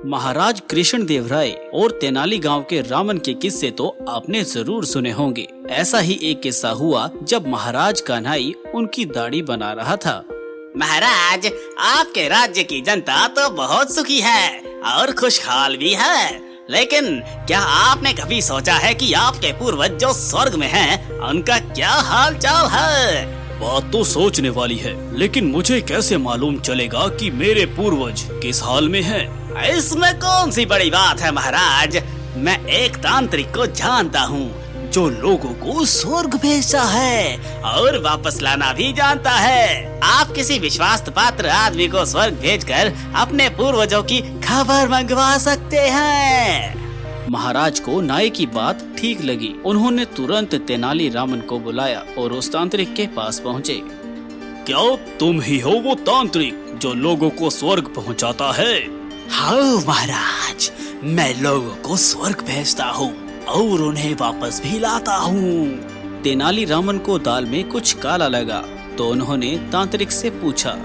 महाराज कृष्णदेव राय और तेनाली गांव के रामन के किस्से तो आपने जरूर सुने होंगे। ऐसा ही एक किस्सा हुआ जब महाराज कान्हाई उनकी दाढ़ी बना रहा था। महाराज, आपके राज्य की जनता तो बहुत सुखी है और खुशहाल भी है, लेकिन क्या आपने कभी सोचा है कि आपके पूर्वज जो स्वर्ग में हैं, उनका क्या हाल चाल है? बात तो सोचने वाली है, लेकिन मुझे कैसे मालूम चलेगा कि मेरे पूर्वज किस हाल में हैं? इसमें कौन सी बड़ी बात है महाराज, मैं एक तांत्रिक को जानता हूँ जो लोगों को स्वर्ग भेजता है और वापस लाना भी जानता है। आप किसी विश्वास पात्र आदमी को स्वर्ग भेजकर अपने पूर्वजों की खबर मंगवा सकते हैं। महाराज को नाई की बात ठीक लगी। उन्होंने तुरंत तेनाली रामन को बुलाया और उस तांत्रिक के पास पहुँचे। क्या तुम ही हो वो तांत्रिक जो लोगों को स्वर्ग पहुँचाता है? हाँ महाराज, मैं लोगों को स्वर्ग भेजता हूँ और उन्हें वापस भी लाता हूँ। तेनाली रामन को दाल में कुछ काला लगा तो उन्होंने तांत्रिक से पूछा,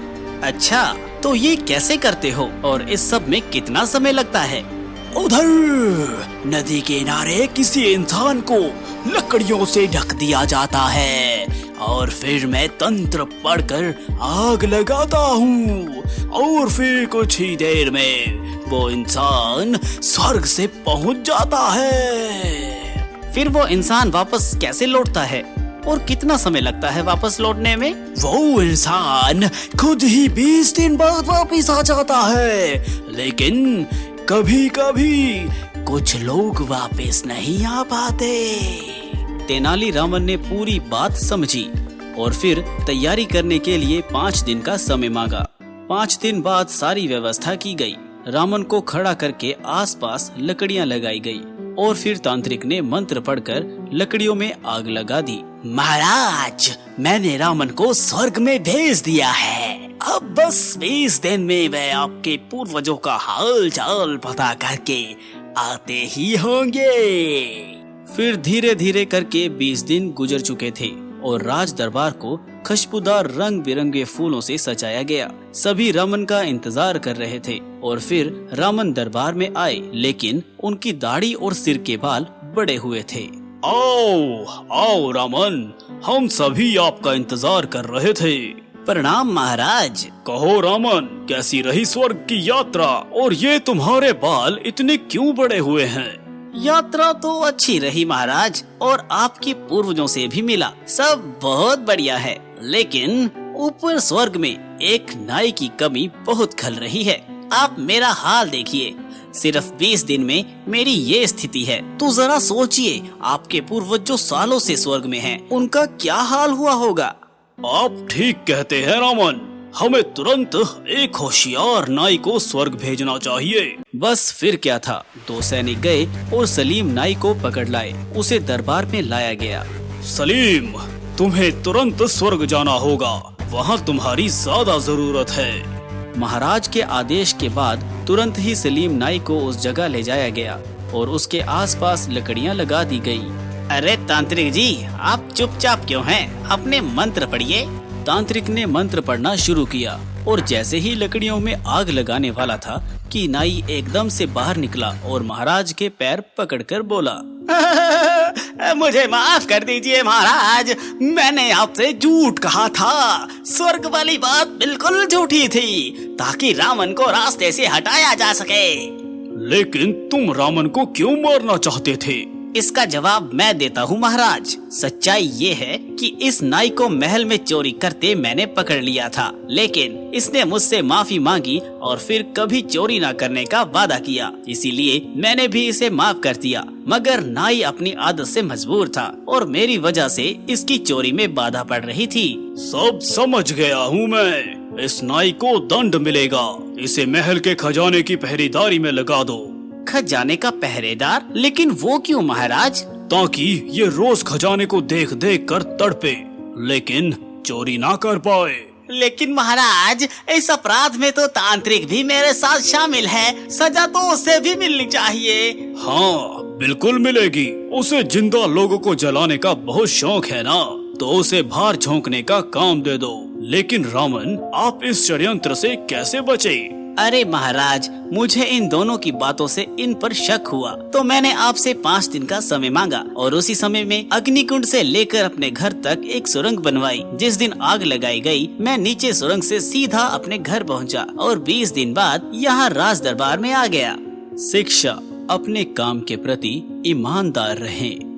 अच्छा तो ये कैसे करते हो और इस सब में कितना समय लगता है? उधर नदी के किनारे किसी इंसान को लकड़ियों से ढक दिया जाता है और फिर मैं तंत्र पढ़कर आग लगाता हूँ और फिर कुछ ही देर में वो इंसान स्वर्ग से पहुँच जाता है। फिर वो इंसान वापस कैसे लौटता है और कितना समय लगता है वापस लौटने में? वो इंसान खुद ही 20 दिन बाद वापस आ जाता है, लेकिन कभी कभी कुछ लोग वापस नहीं आ पाते। तेनाली रामन ने पूरी बात समझी और फिर तैयारी करने के लिए 5 दिन का समय मांगा। 5 दिन बाद सारी व्यवस्था की गई। रामन को खड़ा करके आसपास लकड़ियां लगाई गई और फिर तांत्रिक ने मंत्र पढ़कर लकड़ियों में आग लगा दी। महाराज, मैंने रामन को स्वर्ग में भेज दिया है। अब बस 20 दिन में वह आपके पूर्वजों का हाल चाल पता करके आते ही होंगे। फिर धीरे धीरे करके 20 दिन गुजर चुके थे और राज दरबार को खुशबूदार रंग बिरंगे फूलों से सजाया गया। सभी रामन का इंतजार कर रहे थे और फिर रामन दरबार में आए, लेकिन उनकी दाढ़ी और सिर के बाल बड़े हुए थे। आओ आओ रामन, हम सभी आपका इंतजार कर रहे थे। प्रणाम महाराज। कहो रामन, कैसी रही स्वर्ग की यात्रा और ये तुम्हारे बाल इतने क्यों बड़े हुए हैं? यात्रा तो अच्छी रही महाराज और आपके पूर्वजों से भी मिला, सब बहुत बढ़िया है, लेकिन ऊपर स्वर्ग में एक नाई की कमी बहुत खल रही है। आप मेरा हाल देखिए, सिर्फ 20 दिन में मेरी ये स्थिति है, तो जरा सोचिए आपके पूर्वज जो सालों से स्वर्ग में हैं, उनका क्या हाल हुआ होगा। आप ठीक कहते हैं रामन, हमें तुरंत एक होशियार नाई को स्वर्ग भेजना चाहिए। बस फिर क्या था, 2 सैनिक गए और सलीम नाई को पकड़ लाए। उसे दरबार में लाया गया। सलीम, तुम्हें तुरंत स्वर्ग जाना होगा, वहाँ तुम्हारी ज्यादा जरूरत है। महाराज के आदेश के बाद तुरंत ही सलीम नाई को उस जगह ले जाया गया और उसके आसपास लकड़ियां लगा दी गई। अरे तांत्रिक जी, आप चुपचाप क्यों हैं? अपने मंत्र पढ़िए। तांत्रिक ने मंत्र पढ़ना शुरू किया और जैसे ही लकड़ियों में आग लगाने वाला था कि नाई एकदम से बाहर निकला और महाराज के पैर पकड़कर बोला, मुझे माफ कर दीजिए महाराज, मैंने आपसे झूठ कहा था। स्वर्ग वाली बात बिल्कुल झूठी थी ताकि रामन को रास्ते से हटाया जा सके। लेकिन तुम रामन को क्यों मारना चाहते थे? इसका जवाब मैं देता हूँ महाराज। सच्चाई ये है कि इस नाई को महल में चोरी करते मैंने पकड़ लिया था, लेकिन इसने मुझसे माफी मांगी और फिर कभी चोरी न करने का वादा किया, इसीलिए मैंने भी इसे माफ कर दिया। मगर नाई अपनी आदत से मजबूर था और मेरी वजह से इसकी चोरी में बाधा पड़ रही थी। सब समझ गया हूँ मैं, इस नाई को दंड मिलेगा। इसे महल के खजाने की पहरेदारी में लगा दो। खजाने का पहरेदार? लेकिन वो क्यों महाराज? ताकि ये रोज खजाने को देख देख कर तड़पे, लेकिन चोरी ना कर पाए। लेकिन महाराज, इस अपराध में तो तांत्रिक भी मेरे साथ शामिल है, सजा तो उसे भी मिलनी चाहिए। हाँ बिल्कुल मिलेगी। उसे जिंदा लोगों को जलाने का बहुत शौक है ना, तो उसे बाहर झोंकने का काम दे दो। लेकिन रामन, आप इस षड्यंत्र से कैसे बचे? अरे महाराज, मुझे इन दोनों की बातों से इन पर शक हुआ, तो मैंने आपसे 5 दिन का समय मांगा और उसी समय में अग्निकुंड से लेकर अपने घर तक एक सुरंग बनवाई। जिस दिन आग लगाई गई, मैं नीचे सुरंग से सीधा अपने घर पहुंचा और 20 दिन बाद यहाँ राज दरबार में आ गया। शिक्षा: अपने काम के प्रति ईमानदार रहें।